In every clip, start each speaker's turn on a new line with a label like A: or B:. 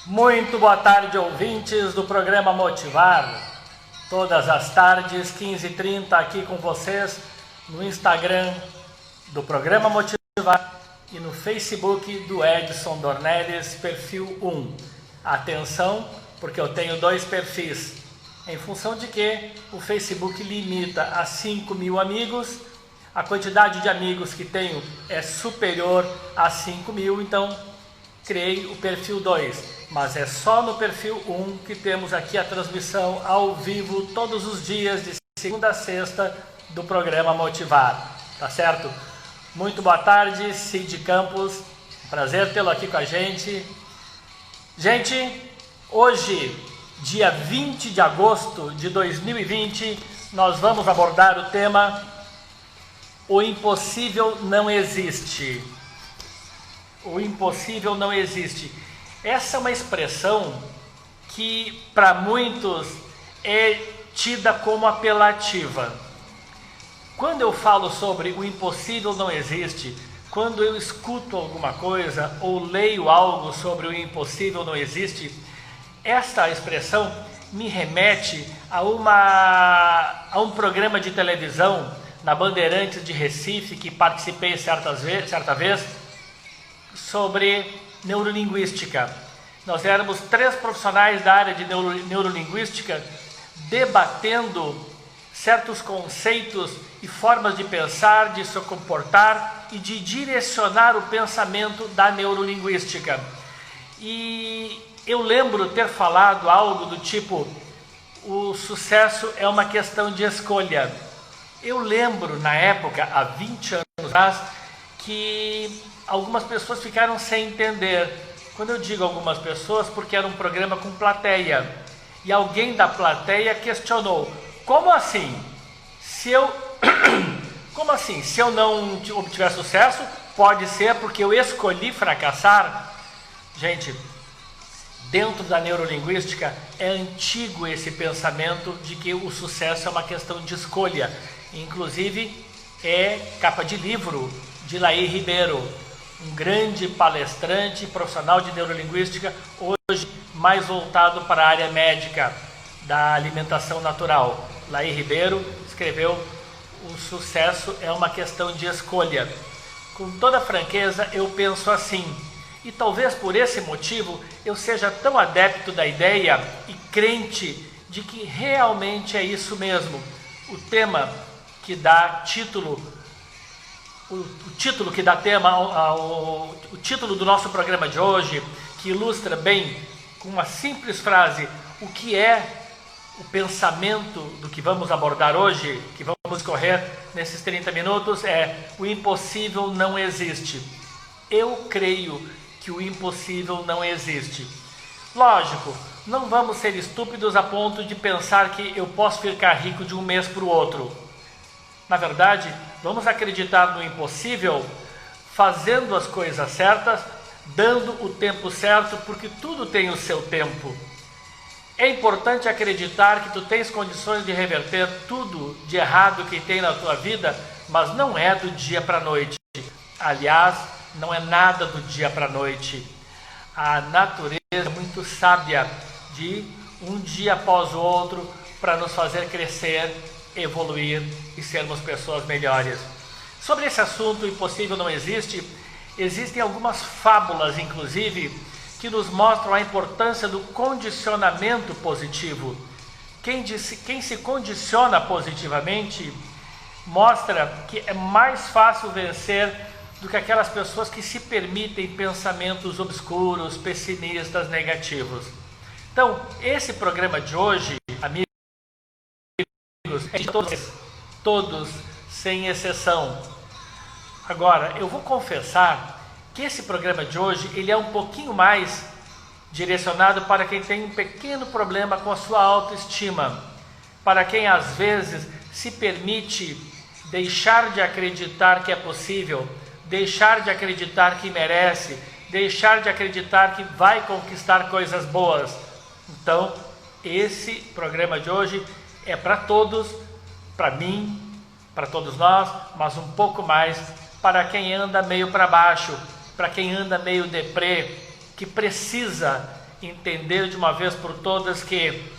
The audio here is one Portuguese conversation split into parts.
A: Muito boa tarde, ouvintes do programa Motivar. Todas as tardes, 15h30, aqui com vocês no Instagram do programa Motivar e no Facebook do Edson Dornelles, perfil 1. Atenção, porque eu tenho dois perfis, em função de que o Facebook limita a 5.000 amigos, a quantidade de amigos que tenho é superior a 5.000, então criei o perfil 2. Mas é só no perfil 1 que temos aqui a transmissão ao vivo todos os dias, de segunda a sexta, do programa Motivar. Tá certo? Muito boa tarde, Cid Campos. Prazer tê-lo aqui com a gente. Gente, hoje, dia 20 de agosto de 2020, nós vamos abordar o tema O impossível não existe. O impossível não existe. Essa é uma expressão que para muitos é tida como apelativa. Quando eu falo sobre o impossível não existe, quando eu escuto alguma coisa ou leio algo sobre o impossível não existe, esta expressão me remete a um programa de televisão na Bandeirantes de Recife que participei certa vez sobre neurolinguística. Nós éramos 3 profissionais da área de neurolinguística debatendo certos conceitos e formas de pensar, de se comportar e de direcionar o pensamento da neurolinguística. E eu lembro ter falado algo do tipo: o sucesso é uma questão de escolha. Eu lembro na época, há 20 anos atrás, que algumas pessoas ficaram sem entender. Quando eu digo algumas pessoas, porque era um programa com plateia. E alguém da plateia questionou: como assim? Como assim? Se eu não obtiver sucesso, pode ser porque eu escolhi fracassar? Gente, dentro da neurolinguística é antigo esse pensamento de que o sucesso é uma questão de escolha. Inclusive é capa de livro de Laí Ribeiro, um grande palestrante profissional de neurolinguística, hoje mais voltado para a área médica da alimentação natural. Laí Ribeiro escreveu: o sucesso é uma questão de escolha. Com toda franqueza, eu penso assim, e talvez por esse motivo eu seja tão adepto da ideia e crente de que realmente é isso mesmo. O tema que dá título, o título que dá tema o título do nosso programa de hoje, que ilustra bem, com uma simples frase, o que é o pensamento do que vamos abordar hoje, que vamos correr nesses 30 minutos, é: o impossível não existe. Eu creio que o impossível não existe. Lógico, não vamos ser estúpidos a ponto de pensar que eu posso ficar rico de um mês para o outro. Na verdade, vamos acreditar no impossível, fazendo as coisas certas, dando o tempo certo, porque tudo tem o seu tempo. É importante acreditar que tu tens condições de reverter tudo de errado que tem na tua vida, mas não é do dia para a noite. Aliás, não é nada do dia para a noite. A natureza é muito sábia, de um dia após o outro, para nos fazer crescer, evoluir e sermos pessoas melhores. Sobre esse assunto, o impossível não existe, existem algumas fábulas, inclusive, que nos mostram a importância do condicionamento positivo. Quem se condiciona positivamente mostra que é mais fácil vencer do que aquelas pessoas que se permitem pensamentos obscuros, pessimistas, negativos. Então, esse programa de hoje, amigos, é de todos, sem exceção. Agora, eu vou confessar que esse programa de hoje, ele é um pouquinho mais direcionado para quem tem um pequeno problema com a sua autoestima, para quem às vezes se permite deixar de acreditar que é possível, deixar de acreditar que merece, deixar de acreditar que vai conquistar coisas boas. Então, esse programa de hoje é para todos, para mim, para todos nós, mas um pouco mais para quem anda meio para baixo, para quem anda meio deprê, que precisa entender de uma vez por todas que,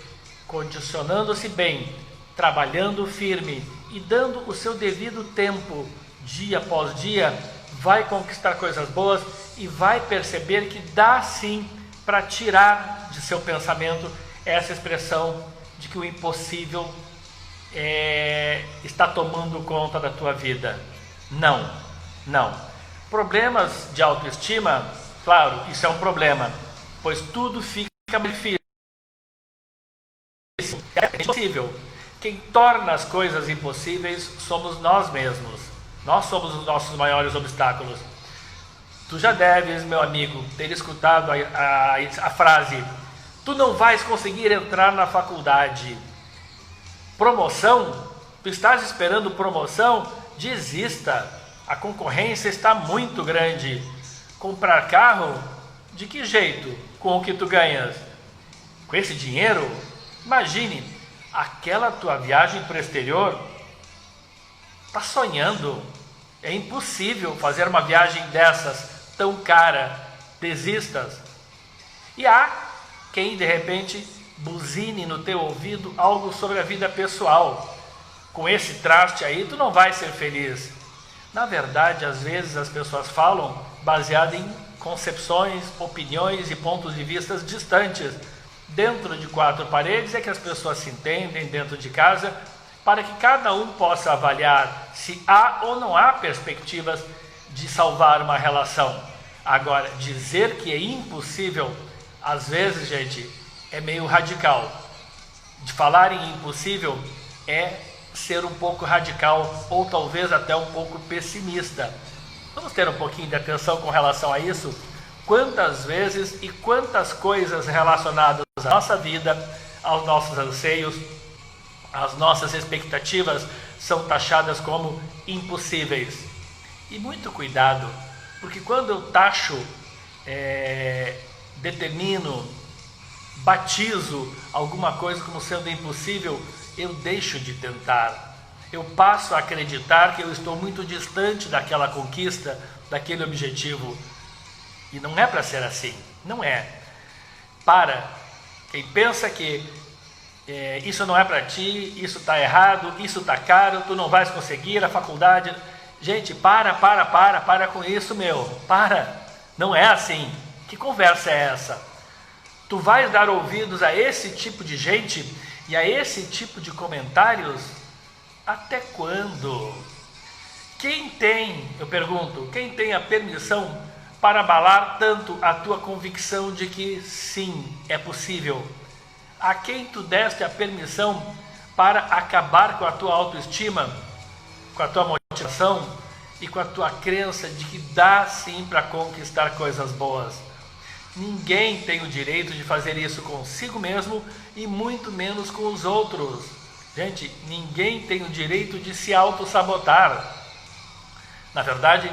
A: condicionando-se bem, trabalhando firme e dando o seu devido tempo, dia após dia, vai conquistar coisas boas e vai perceber que dá sim para tirar de seu pensamento essa expressão de que o impossível está tomando conta da tua vida. Não, não. Problemas de autoestima, claro, isso é um problema, pois tudo fica difícil. É impossível. Quem torna as coisas impossíveis somos nós mesmos. Nós somos os nossos maiores obstáculos. Tu já deves, meu amigo, ter escutado a frase: tu não vais conseguir entrar na faculdade. Promoção? Tu estás esperando promoção? Desista. A concorrência está muito grande. Comprar carro? De que jeito? Com o que tu ganhas? Com esse dinheiro? Imagine, aquela tua viagem para o exterior, tá sonhando. É impossível fazer uma viagem dessas tão cara. Desistas. E há quem de repente buzine no teu ouvido algo sobre a vida pessoal. Com esse traste aí tu não vai ser feliz. Na verdade, às vezes as pessoas falam baseado em concepções, opiniões e pontos de vista distantes. Dentro de quatro paredes é que as pessoas se entendem dentro de casa, para que cada um possa avaliar se há ou não há perspectivas de salvar uma relação. Agora, dizer que é impossível, às vezes, gente, é meio radical. De falar em impossível é ser um pouco radical ou talvez até um pouco pessimista. Vamos ter um pouquinho de atenção com relação a isso? Quantas vezes e quantas coisas relacionadas à nossa vida, aos nossos anseios, às nossas expectativas são taxadas como impossíveis. E muito cuidado, porque quando eu taxo, determino, batizo alguma coisa como sendo impossível, eu deixo de tentar. Eu passo a acreditar que eu estou muito distante daquela conquista, daquele objetivo. E não é para ser assim, não é. Para quem pensa que isso não é para ti, isso está errado, isso está caro, tu não vais conseguir a faculdade. Gente, para com isso, meu. Para, não é assim. Que conversa é essa? Tu vais dar ouvidos a esse tipo de gente e a esse tipo de comentários? Até quando? Quem tem, eu pergunto, quem tem a permissão para abalar tanto a tua convicção de que sim, é possível? A quem tu deste a permissão para acabar com a tua autoestima, com a tua motivação e com a tua crença de que dá sim para conquistar coisas boas? Ninguém tem o direito de fazer isso consigo mesmo e muito menos com os outros. Gente, ninguém tem o direito de se auto-sabotar. Na verdade,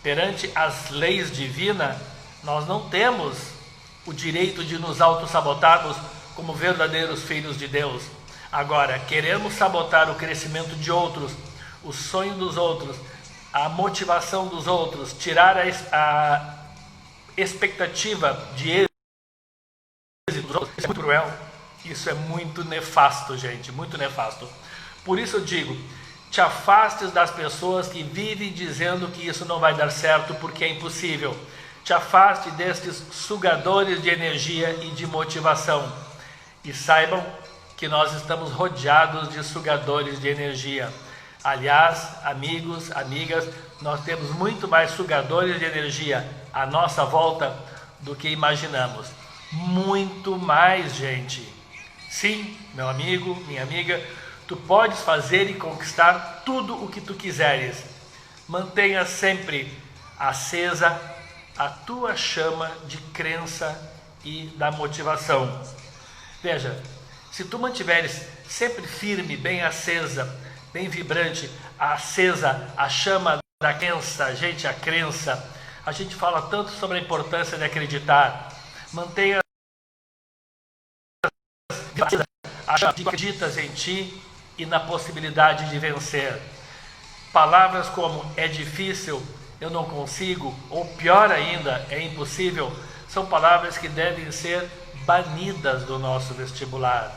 A: perante as leis divinas, nós não temos o direito de nos auto-sabotarmos como verdadeiros filhos de Deus. Agora, queremos sabotar o crescimento de outros, o sonho dos outros, a motivação dos outros, tirar a expectativa de êxito dos outros. Isso é muito cruel, isso é muito nefasto, gente, muito nefasto. Por isso eu digo, te afastes das pessoas que vivem dizendo que isso não vai dar certo porque é impossível. Te afaste destes sugadores de energia e de motivação. E saibam que nós estamos rodeados de sugadores de energia. Aliás, amigos, amigas, nós temos muito mais sugadores de energia à nossa volta do que imaginamos. Muito mais, gente. Sim, meu amigo, minha amiga, tu podes fazer e conquistar tudo o que tu quiseres. Mantenha sempre acesa a tua chama de crença e da motivação. Veja, se tu mantiveres sempre firme, bem acesa, bem vibrante, acesa a chama da crença, gente, a crença. A gente fala tanto sobre a importância de acreditar. Mantenha a chama de acreditas em ti e na possibilidade de vencer. Palavras como é difícil, eu não consigo, ou pior ainda, é impossível, são palavras que devem ser banidas do nosso vestibular.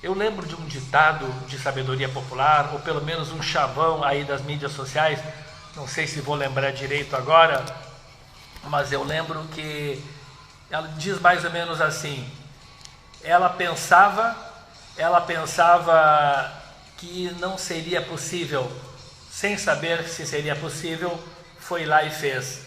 A: Eu lembro de um ditado de sabedoria popular, ou pelo menos um chavão aí das mídias sociais, não sei se vou lembrar direito agora, mas eu lembro que ela diz mais ou menos assim: ela pensava que não seria possível, sem saber se seria possível, foi lá e fez.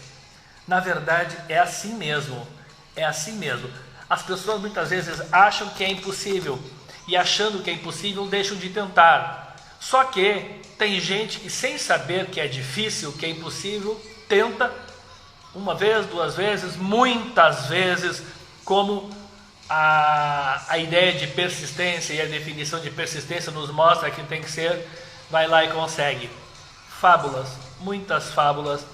A: Na verdade, é assim mesmo, é assim mesmo. As pessoas muitas vezes acham que é impossível, e achando que é impossível, deixam de tentar. Só que tem gente que, sem saber que é difícil, que é impossível, tenta uma vez, duas vezes, muitas vezes, como a ideia de persistência e a definição de persistência nos mostra que tem que ser, vai lá e consegue. Fábulas, muitas fábulas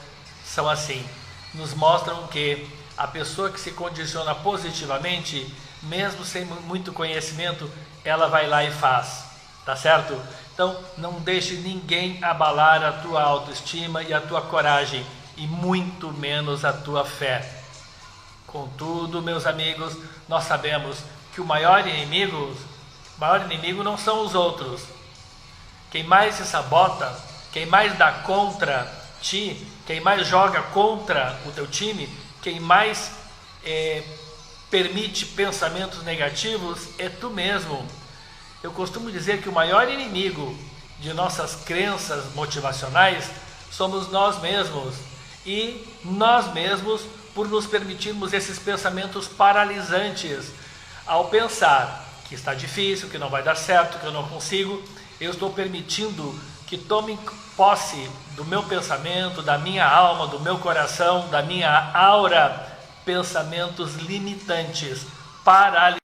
A: são assim, nos mostram que a pessoa que se condiciona positivamente, mesmo sem muito conhecimento, ela vai lá e faz, tá certo? Então, não deixe ninguém abalar a tua autoestima e a tua coragem, e muito menos a tua fé. Contudo, meus amigos, nós sabemos que o maior inimigo não são os outros. Quem mais se sabota, quem mais dá contra ti, quem mais joga contra o teu time, quem mais permite pensamentos negativos é tu mesmo. Eu costumo dizer que o maior inimigo de nossas crenças motivacionais somos nós mesmos. E nós mesmos, por nos permitirmos esses pensamentos paralisantes, ao pensar que está difícil, que não vai dar certo, que eu não consigo, eu estou permitindo que tomem posse do meu pensamento, da minha alma, do meu coração, da minha aura, pensamentos limitantes, paralisantes,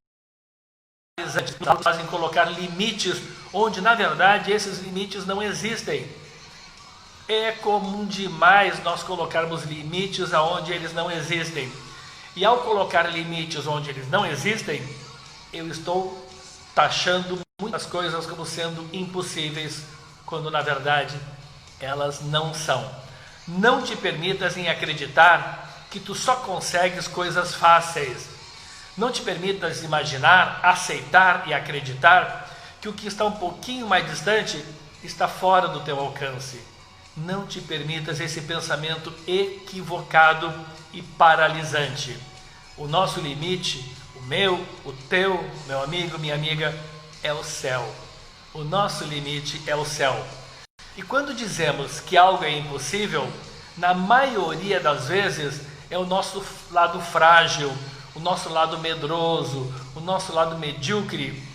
A: fazem colocar limites onde na verdade esses limites não existem. É comum demais nós colocarmos limites aonde eles não existem. E ao colocar limites onde eles não existem, eu estou taxando muitas coisas como sendo impossíveis, quando na verdade elas não são. Não te permitas em acreditar que tu só consegues coisas fáceis. Não te permitas imaginar, aceitar e acreditar que o que está um pouquinho mais distante está fora do teu alcance. Não te permitas esse pensamento equivocado e paralisante. O nosso limite, o meu, o teu, meu amigo, minha amiga, é o céu. O nosso limite é o céu. E quando dizemos que algo é impossível, na maioria das vezes é o nosso lado frágil, o nosso lado medroso, o nosso lado medíocre,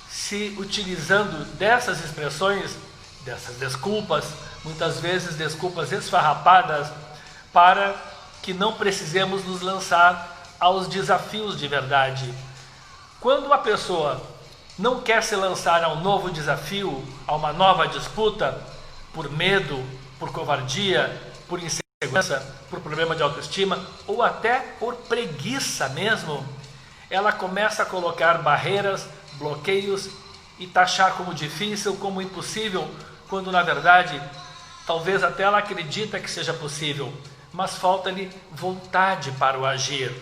A: se utilizando dessas expressões, dessas desculpas, muitas vezes desculpas esfarrapadas, para que não precisemos nos lançar aos desafios de verdade. Quando uma pessoa não quer se lançar a um novo desafio, a uma nova disputa, por medo, por covardia, por insegurança, por problema de autoestima, ou até por preguiça mesmo, ela começa a colocar barreiras, bloqueios e taxar como difícil, como impossível, quando na verdade talvez até ela acredita que seja possível, mas falta-lhe vontade para o agir.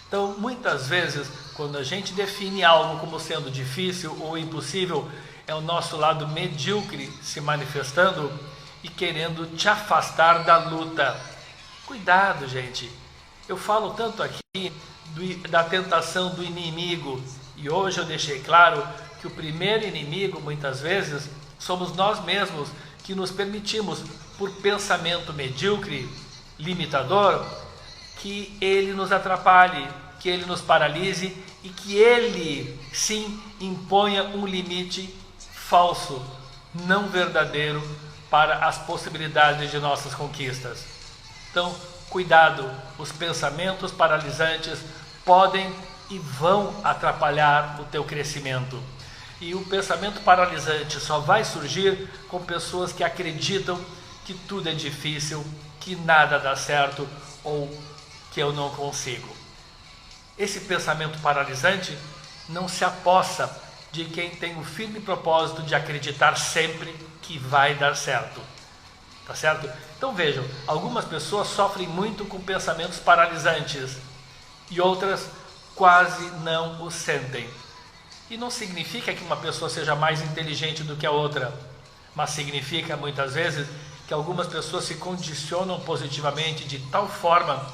A: Então, muitas vezes, quando a gente define algo como sendo difícil ou impossível, é o nosso lado medíocre se manifestando e querendo te afastar da luta. Cuidado, gente. Eu falo tanto aqui da tentação do inimigo, e hoje eu deixei claro que o primeiro inimigo, muitas vezes, somos nós mesmos, que nos permitimos, por pensamento medíocre, limitador, que ele nos atrapalhe, que ele nos paralise e que ele, sim, imponha um limite falso, não verdadeiro, para as possibilidades de nossas conquistas. Então, cuidado, os pensamentos paralisantes podem e vão atrapalhar o teu crescimento. E o pensamento paralisante só vai surgir com pessoas que acreditam que tudo é difícil, que nada dá certo ou que eu não consigo. Esse pensamento paralisante não se apossa de quem tem o firme propósito de acreditar sempre que vai dar certo. Tá certo? Então vejam, algumas pessoas sofrem muito com pensamentos paralisantes e outras quase não o sentem. E não significa que uma pessoa seja mais inteligente do que a outra, mas significa muitas vezes que algumas pessoas se condicionam positivamente de tal forma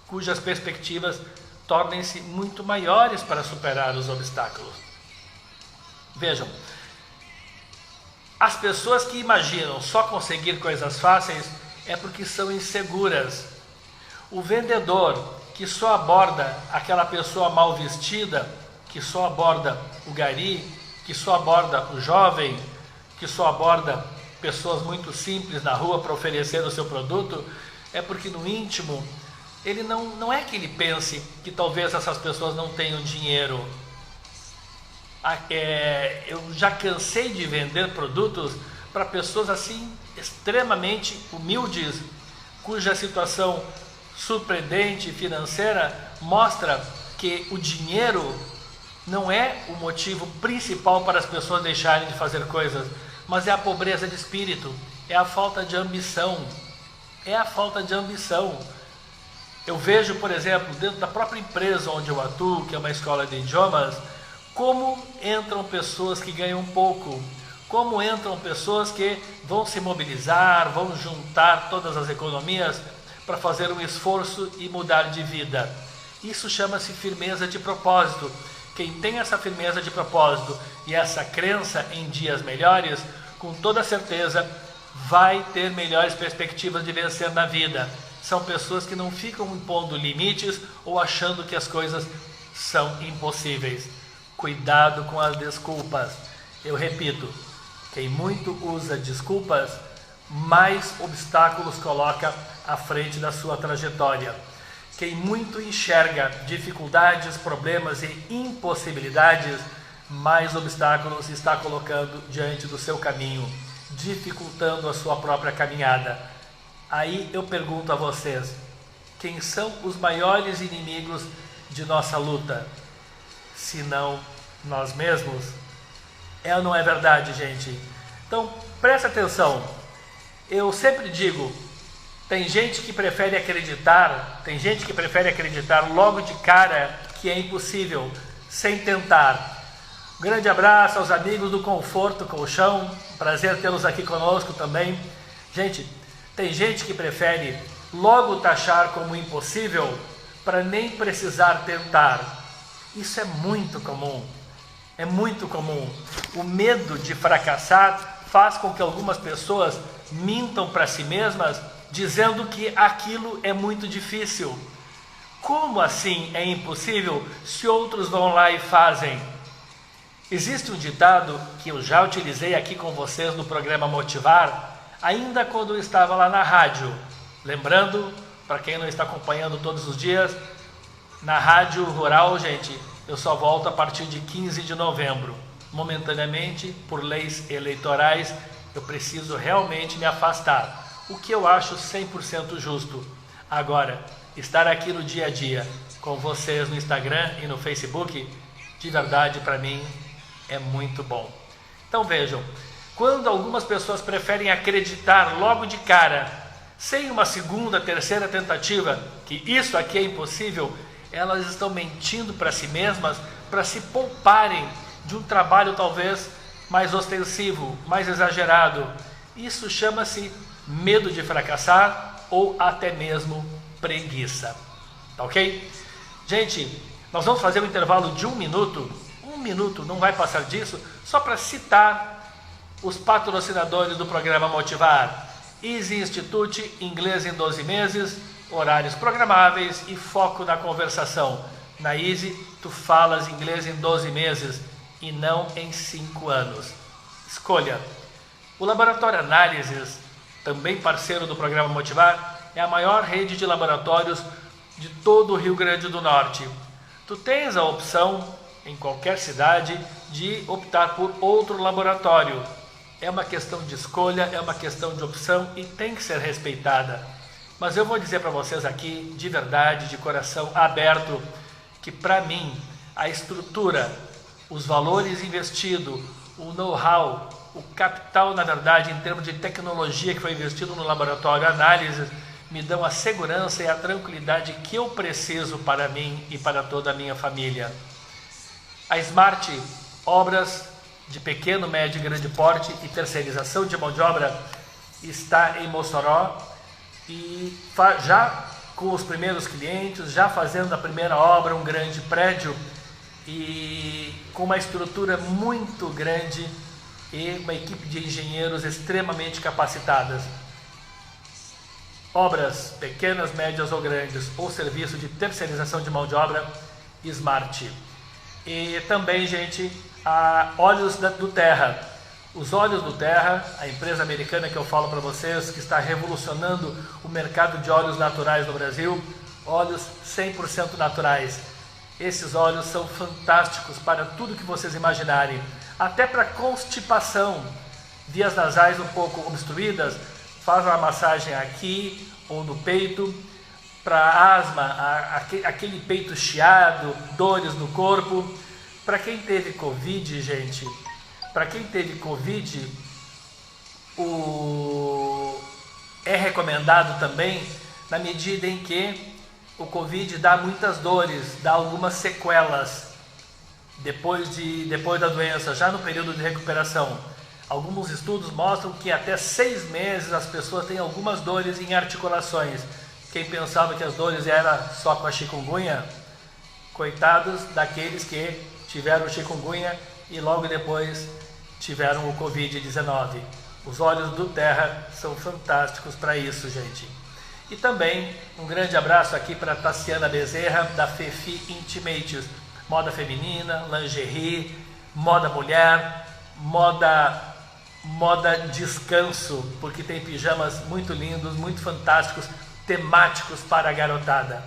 A: cujas perspectivas tornem-se muito maiores para superar os obstáculos. Vejam, as pessoas que imaginam só conseguir coisas fáceis é porque são inseguras. O vendedor que só aborda aquela pessoa mal vestida, que só aborda o gari, que só aborda o jovem, que só aborda pessoas muito simples na rua para oferecer o seu produto, é porque no íntimo ele não é que ele pense que talvez essas pessoas não tenham dinheiro. Eu já cansei de vender produtos para pessoas assim extremamente humildes, cuja situação surpreendente financeira mostra que o dinheiro não é o motivo principal para as pessoas deixarem de fazer coisas, mas é a pobreza de espírito, é a falta de ambição, Eu vejo, por exemplo, dentro da própria empresa onde eu atuo, que é uma escola de idiomas, como entram pessoas que ganham pouco, como entram pessoas que vão se mobilizar, vão juntar todas as economias para fazer um esforço e mudar de vida. Isso chama-se firmeza de propósito. Quem tem essa firmeza de propósito e essa crença em dias melhores, com toda certeza vai ter melhores perspectivas de vencer na vida. São pessoas que não ficam impondo limites ou achando que as coisas são impossíveis. Cuidado com as desculpas. Eu repito, quem muito usa desculpas, mais obstáculos coloca à frente da sua trajetória. Quem muito enxerga dificuldades, problemas e impossibilidades, mais obstáculos está colocando diante do seu caminho, dificultando a sua própria caminhada. Aí eu pergunto a vocês, quem são os maiores inimigos de nossa luta? Se não nós mesmos? É ou não é verdade, gente? Então, presta atenção. Eu sempre digo, tem gente que prefere acreditar logo de cara que é impossível, sem tentar. Um grande abraço aos amigos do Conforto Colchão, prazer tê-los aqui conosco também. Gente, tem gente que prefere logo taxar como impossível para nem precisar tentar. Isso é muito comum, O medo de fracassar faz com que algumas pessoas mintam para si mesmas, dizendo que aquilo é muito difícil. Como assim é impossível se outros vão lá e fazem? Existe um ditado que eu já utilizei aqui com vocês no programa Motivar, ainda quando eu estava lá na rádio. Lembrando, para quem não está acompanhando todos os dias, na Rádio Rural, gente, eu só volto a partir de 15 de novembro. Momentaneamente, por leis eleitorais, eu preciso realmente me afastar, o que eu acho 100% justo. Agora, estar aqui no dia a dia com vocês no Instagram e no Facebook, de verdade para mim é muito bom. Então vejam, quando algumas pessoas preferem acreditar logo de cara, sem uma segunda, terceira tentativa, que isso aqui é impossível, elas estão mentindo para si mesmas para se pouparem de um trabalho talvez mais ostensivo, mais exagerado. Isso chama-se medo de fracassar ou até mesmo preguiça. Tá ok? Gente, nós vamos fazer um intervalo de 1 minuto. 1 minuto, não vai passar disso, só para citar os patrocinadores do programa Motivar. Easy Institute, inglês em 12 meses, horários programáveis e foco na conversação. Na Easy, tu falas inglês em 12 meses e não em 5 anos. Escolha. O Laboratório Análises, também parceiro do programa Motivar, é a maior rede de laboratórios de todo o Rio Grande do Norte. Tu tens a opção, em qualquer cidade, de optar por outro laboratório. É uma questão de escolha, é uma questão de opção e tem que ser respeitada. Mas eu vou dizer para vocês aqui, de verdade, de coração aberto, que para mim, a estrutura, os valores investidos, o know-how, o capital, na verdade, em termos de tecnologia que foi investido no Laboratório Análises, me dão a segurança e a tranquilidade que eu preciso para mim e para toda a minha família. A Smart Obras de pequeno, médio e grande porte e terceirização de mão de obra está em Mossoró e já com os primeiros clientes, já fazendo a primeira obra, um grande prédio e com uma estrutura muito grande e uma equipe de engenheiros extremamente capacitadas. Obras pequenas, médias ou grandes, ou serviço de terceirização de mão de obra, Smart. E também, gente, a Óleos do Terra. Os Óleos do Terra, a empresa americana que eu falo para vocês, que está revolucionando o mercado de óleos naturais no Brasil, óleos 100% naturais. Esses óleos são fantásticos para tudo que vocês imaginarem, até para constipação, vias nasais um pouco obstruídas, faz uma massagem aqui ou no peito, para asma, aquele peito chiado, dores no corpo. Para quem teve Covid, gente, para quem teve Covid, é recomendado também, na medida em que o Covid dá muitas dores, dá algumas sequelas depois da doença, já no período de recuperação. Alguns estudos mostram que até 6 meses as pessoas têm algumas dores em articulações. Quem pensava que as dores eram só com a chikungunya, coitados daqueles que tiveram chikungunya e logo depois tiveram o Covid-19. Os Óleos do Terra são fantásticos para isso, gente. E também um grande abraço aqui para Tassiana Bezerra, da Fefi Intimates. Moda feminina, lingerie, moda mulher, moda descanso, porque tem pijamas muito lindos, muito fantásticos, temáticos para a garotada.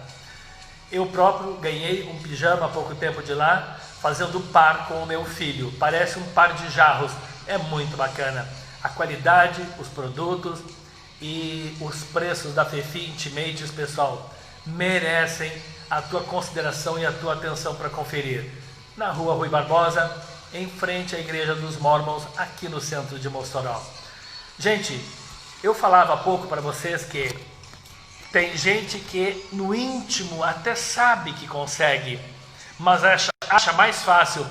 A: Eu próprio ganhei um pijama há pouco tempo de lá, fazendo par com o meu filho. Parece um par de jarros, é muito bacana. A qualidade, os produtos e os preços da Fefi Intimates, pessoal, merecem a tua consideração e a tua atenção para conferir. Na Rua Rui Barbosa, em frente à Igreja dos Mormons, aqui no centro de Mossoró. Gente, eu falava há pouco para vocês que tem gente que no íntimo até sabe que consegue, mas acha mais fácil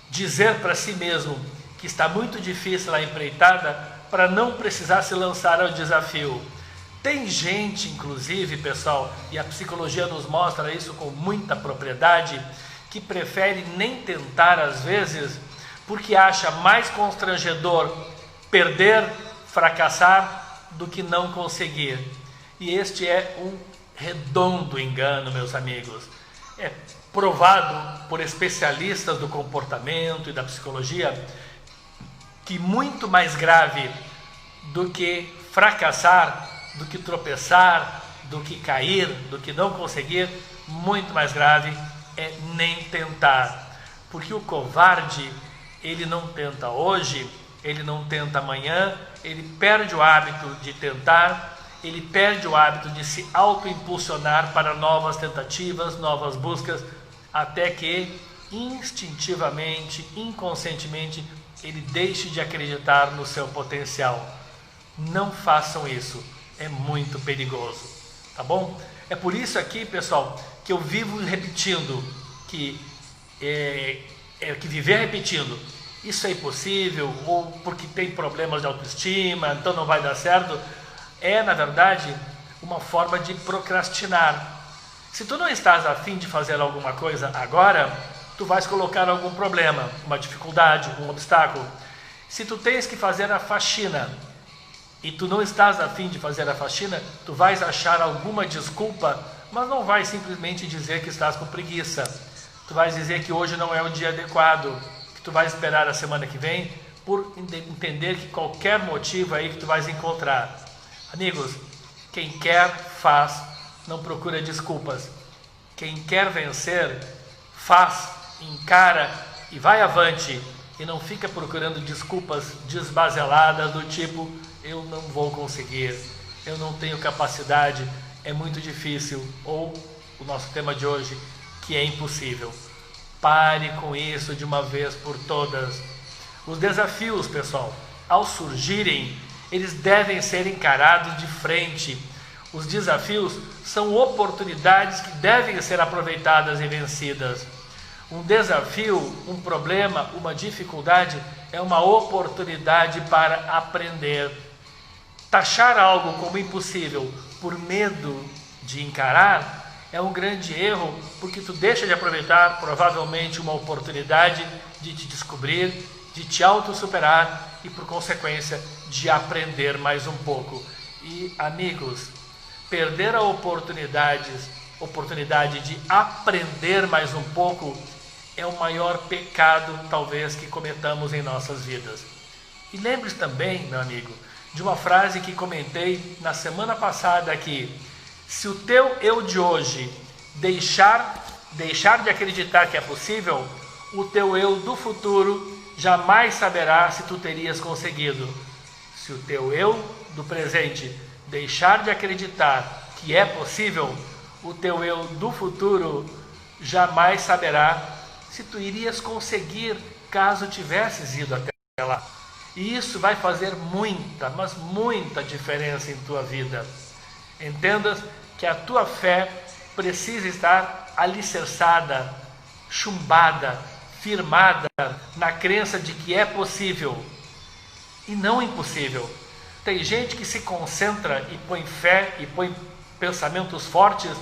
A: dizer para si mesmo que está muito difícil a empreitada para não precisar se lançar ao desafio. Tem gente, inclusive, pessoal, e a psicologia nos mostra isso com muita propriedade, que prefere nem tentar às vezes, porque acha mais constrangedor perder, fracassar, do que não conseguir. E este é um redondo engano, meus amigos. É provado por especialistas do comportamento e da psicologia que muito mais grave do que fracassar, do que tropeçar, do que cair, do que não conseguir, muito mais grave é nem tentar. Porque o covarde, ele não tenta hoje, ele não tenta amanhã, ele perde o hábito de tentar, ele perde o hábito de se autoimpulsionar para novas tentativas, novas buscas, até que instintivamente, inconscientemente, ele deixe de acreditar no seu potencial. Não façam isso, é muito perigoso, tá bom? É por isso aqui, pessoal, que eu vivo repetindo que viver repetindo isso é impossível, ou porque tem problemas de autoestima, então não vai dar certo, é na verdade uma forma de procrastinar. Se tu não estás a fim de fazer alguma coisa agora, tu vais colocar algum problema, uma dificuldade, um obstáculo. Se tu tens que fazer a faxina e tu não estás a fim de fazer a faxina, tu vais achar alguma desculpa, mas não vais simplesmente dizer que estás com preguiça. Tu vais dizer que hoje não é o dia adequado, que tu vais esperar a semana que vem, por entender que qualquer motivo aí que tu vais encontrar. Amigos, quem quer faz, não procura desculpas. Quem quer vencer, faz, encara e vai avante, e não fica procurando desculpas desbaseladas do tipo: eu não vou conseguir, eu não tenho capacidade, é muito difícil, ou o nosso tema de hoje, que é impossível. Pare com isso de uma vez por todas. Os desafios, pessoal, ao surgirem, eles devem ser encarados de frente. Os desafios são oportunidades que devem ser aproveitadas e vencidas. Um desafio, um problema, uma dificuldade é uma oportunidade para aprender. Taxar algo como impossível por medo de encarar é um grande erro, porque tu deixa de aproveitar provavelmente uma oportunidade de te descobrir, de te autossuperar e, por consequência, de aprender mais um pouco. E, amigos, perder a oportunidade de aprender mais um pouco é o maior pecado, talvez, que cometamos em nossas vidas. E lembre-se também, meu amigo, de uma frase que comentei na semana passada aqui. Se o teu eu de hoje deixar de acreditar que é possível, o teu eu do futuro jamais saberá se tu terias conseguido. Se o teu eu do presente deixar de acreditar que é possível, o teu eu do futuro jamais saberá se tu irias conseguir caso tivesses ido até lá. E isso vai fazer muita, mas muita diferença em tua vida. Entendas que a tua fé precisa estar alicerçada, chumbada, firmada na crença de que é possível e não impossível. Tem gente que se concentra e põe fé e põe pensamentos fortes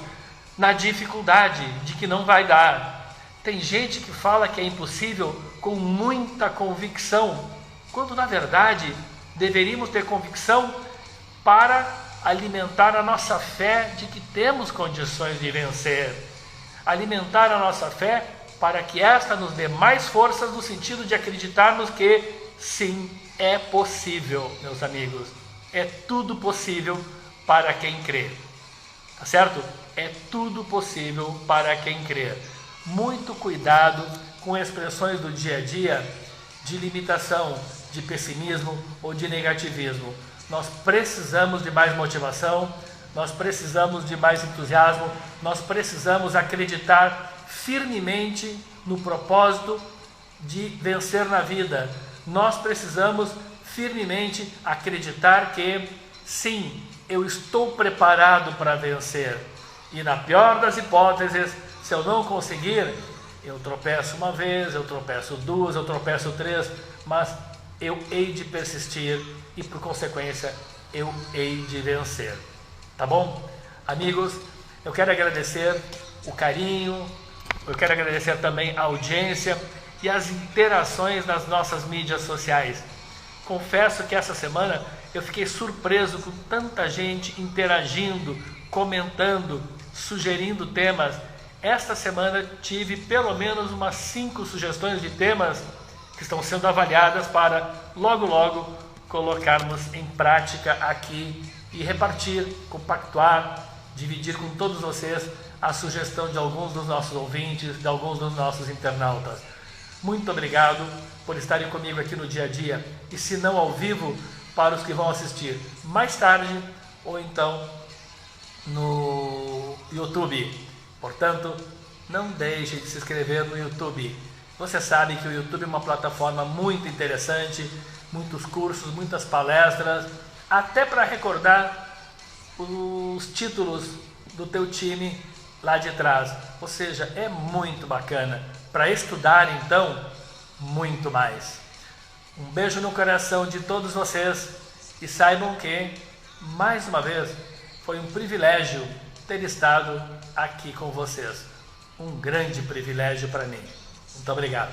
A: na dificuldade de que não vai dar. Tem gente que fala que é impossível com muita convicção, quando na verdade deveríamos ter convicção para alimentar a nossa fé de que temos condições de vencer. Alimentar a nossa fé para que esta nos dê mais forças no sentido de acreditarmos que sim, é possível, meus amigos. É tudo possível para quem crê. Tá certo? É tudo possível para quem crê. Muito cuidado com expressões do dia a dia de limitação, de pessimismo ou de negativismo. Nós precisamos de mais motivação, nós precisamos de mais entusiasmo, nós precisamos acreditar firmemente no propósito de vencer na vida. Nós precisamos firmemente acreditar que, sim, eu estou preparado para vencer. E na pior das hipóteses, se eu não conseguir, eu tropeço uma vez, eu tropeço duas, eu tropeço três, mas eu hei de persistir e, por consequência, eu hei de vencer. Tá bom? Amigos, eu quero agradecer o carinho, eu quero agradecer também a audiência e as interações nas nossas mídias sociais. Confesso que essa semana eu fiquei surpreso com tanta gente interagindo, comentando, sugerindo temas. Esta semana tive pelo menos umas 5 sugestões de temas que estão sendo avaliadas para logo colocarmos em prática aqui e repartir, compactuar, dividir com todos vocês a sugestão de alguns dos nossos ouvintes, de alguns dos nossos internautas. Muito obrigado por estarem comigo aqui no dia a dia e, se não ao vivo, para os que vão assistir mais tarde ou então no YouTube. Portanto, não deixe de se inscrever no YouTube. Você sabe que o YouTube é uma plataforma muito interessante, muitos cursos, muitas palestras, até para recordar os títulos do teu time lá de trás. Ou seja, é muito bacana. Para estudar, então, muito mais. Um beijo no coração de todos vocês e saibam que, mais uma vez, foi um privilégio ter estado aqui com vocês. Um grande privilégio para mim. Muito obrigado.